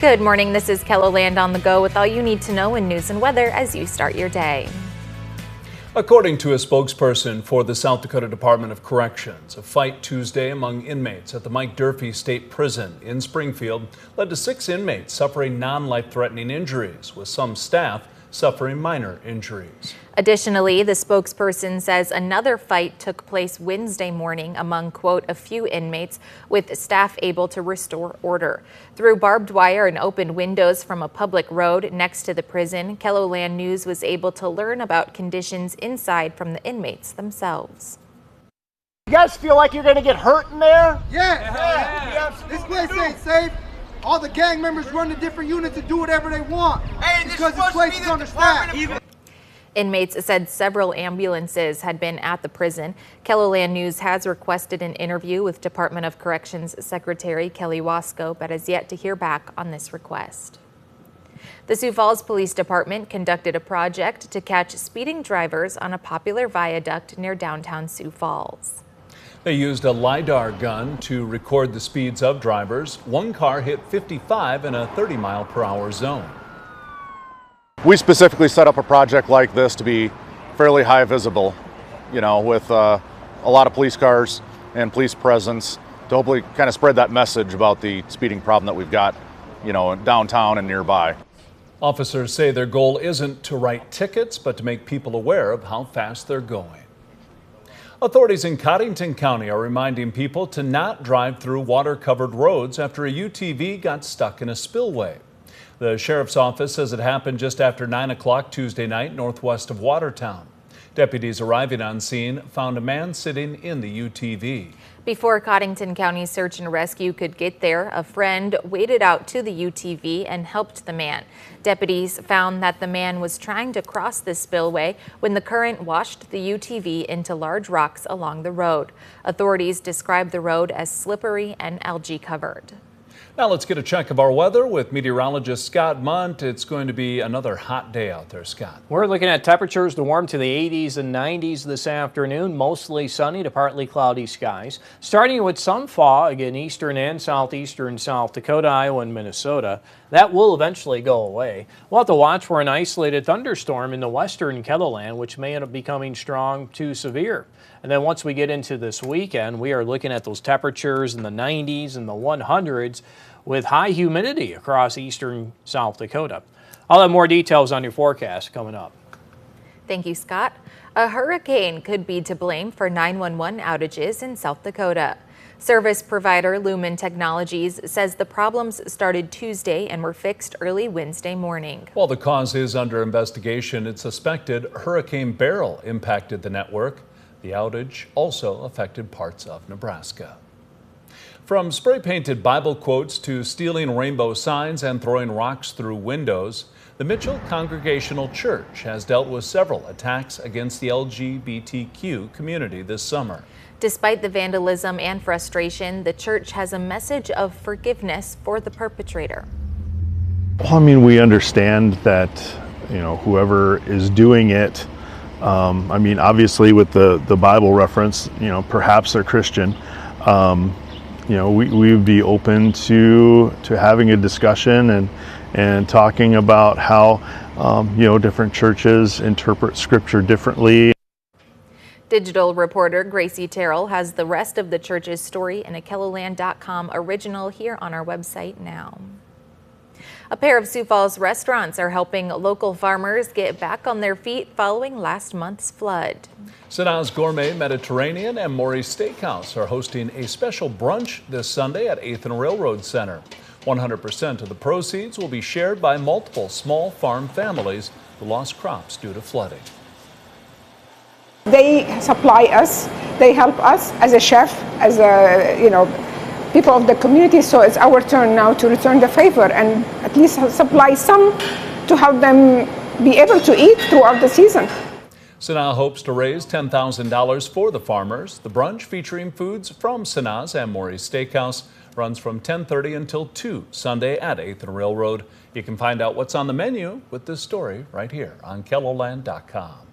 Good morning, this is KELOLAND On the Go with all you need to know in news and weather as you start your day. According to a spokesperson for the South Dakota Department of Corrections, a fight Tuesday among inmates at the Mike Durfee State Prison in Springfield led to 6 inmates suffering non-life-threatening injuries, with some staff suffering minor injuries. Additionally, the spokesperson says another fight took place Wednesday morning among, quote, a few inmates, with staff able to restore order. Through barbed wire and open windows from a public road next to the prison, KELOLAND News was able to learn about conditions inside from the inmates themselves. You guys feel like you're going to get hurt in there? Yeah. This place ain't safe. All the gang members run to different units and do whatever they want. Because this place is understaffed. Inmates said several ambulances had been at the prison. KELOLAND News has requested an interview with Department of Corrections Secretary Kelly Wasco, but has yet to hear back on this request. The Sioux Falls Police Department conducted a project to catch speeding drivers on a popular viaduct near downtown Sioux Falls. They used a LiDAR gun to record the speeds of drivers. One car hit 55 in a 30-mile-per-hour zone. We specifically set up a project like this to be fairly high visible, with a lot of police cars and police presence to hopefully kind of spread that message about the speeding problem that we've got, downtown and nearby. Officers say their goal isn't to write tickets, but to make people aware of how fast they're going. Authorities in Cottington County are reminding people to not drive through water-covered roads after a UTV got stuck in a spillway. The sheriff's office says it happened just after 9 o'clock Tuesday night northwest of Watertown. Deputies arriving on scene found a man sitting in the UTV. Before Cottington County Search and Rescue could get there, a friend waded out to the UTV and helped the man. Deputies found that the man was trying to cross the spillway when the current washed the UTV into large rocks along the road. Authorities describe the road as slippery and algae covered. Now let's get a check of our weather with meteorologist Scott Munt. It's going to be another hot day out there, Scott. We're looking at temperatures to warm to the 80s and 90s this afternoon, mostly sunny to partly cloudy skies. Starting with some fog in eastern and southeastern South Dakota, Iowa, and Minnesota. That will eventually go away. We'll have to watch for an isolated thunderstorm in the western KELOLAND, which may end up becoming strong to severe. And then once we get into this weekend, we are looking at those temperatures in the 90s and the 100s with high humidity across eastern South Dakota. I'll have more details on your forecast coming up. Thank you, Scott. A hurricane could be to blame for 911 outages in South Dakota. Service provider Lumen Technologies says the problems started Tuesday and were fixed early Wednesday morning. While the cause is under investigation, it's suspected Hurricane Beryl impacted the network. The outage also affected parts of Nebraska. From spray-painted Bible quotes to stealing rainbow signs and throwing rocks through windows, the Mitchell Congregational Church has dealt with several attacks against the LGBTQ community this summer. Despite the vandalism and frustration, the church has a message of forgiveness for the perpetrator. Well, we understand that, whoever is doing it, obviously with the Bible reference, perhaps they're Christian. We would be open to having a discussion and talking about how, different churches interpret scripture differently. Digital reporter Gracie Terrell has the rest of the church's story in a KELOLAND.com original here on our website now. A pair of Sioux Falls restaurants are helping local farmers get back on their feet following last month's flood. Sanaz Gourmet Mediterranean and Maury's Steakhouse are hosting a special brunch this Sunday at 8th and Railroad Center. 100% of the proceeds will be shared by multiple small farm families who lost crops due to flooding. They supply us, they help us as a chef, as people of the community, so it's our turn now to return the favor and at least supply some to help them be able to eat throughout the season. Sanaa hopes to raise $10,000 for the farmers. The brunch, featuring foods from Sanaz and Maury's Steakhouse, runs from 10:30 until 2 Sunday at 8th and Railroad. You can find out what's on the menu with this story right here on KELOLAND.com.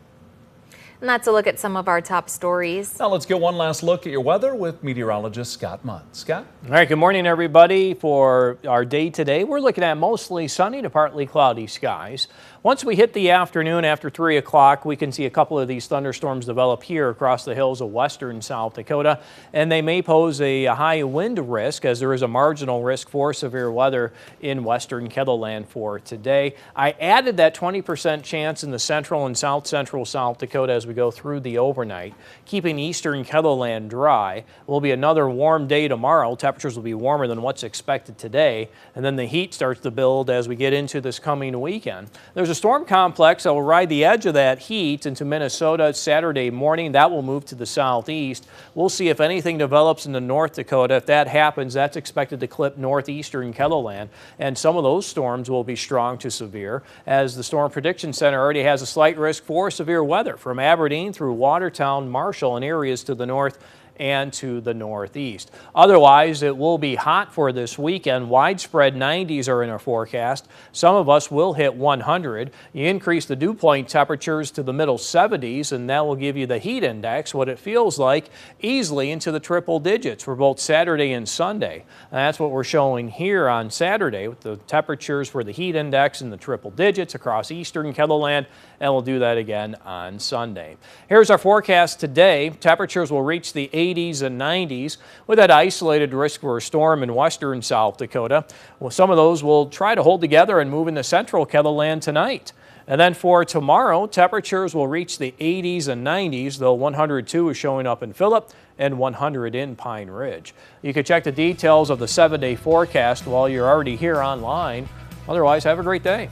And that's a look at some of our top stories. Now let's get one last look at your weather with meteorologist Scott Munn. Scott? All right, good morning, everybody. For our day today, we're looking at mostly sunny to partly cloudy skies. Once we hit the afternoon after 3 o'clock, we can see a couple of these thunderstorms develop here across the hills of western South Dakota, and they may pose a high wind risk as there is a marginal risk for severe weather in western KELOLAND for today. I added that 20% chance in the central and south central South Dakota as we go through the overnight, keeping eastern KELOLAND dry. It will be another warm day tomorrow. Temperatures will be warmer than what's expected today, and then the heat starts to build as we get into this coming weekend. There's a storm complex that will ride the edge of that heat into Minnesota Saturday morning. That will move to the southeast. We'll see if anything develops into North Dakota. If that happens, that's expected to clip northeastern KELOLAND, and some of those storms will be strong to severe, as the Storm Prediction Center already has a slight risk for severe weather from Aberdeen through Watertown, Marshall, and areas to the north and to the northeast. Otherwise, it will be hot for this weekend. Widespread 90s are in our forecast. Some of us will hit 100. You increase the dew point temperatures to the middle 70s, and that will give you the heat index, what it feels like, easily into the triple digits for both Saturday and Sunday. And that's what we're showing here on Saturday with the temperatures for the heat index in the triple digits across eastern KELOLAND, and we'll do that again on Sunday. Here's our forecast today. Temperatures will reach the 80s and 90s with that isolated risk for a storm in western South Dakota. Well, some of those will try to hold together and move into central KELOLAND tonight. And then for tomorrow, temperatures will reach the 80s and 90s, though 102 is showing up in Phillip and 100 in Pine Ridge. You can check the details of the 7-day forecast while you're already here online. Otherwise, have a great day.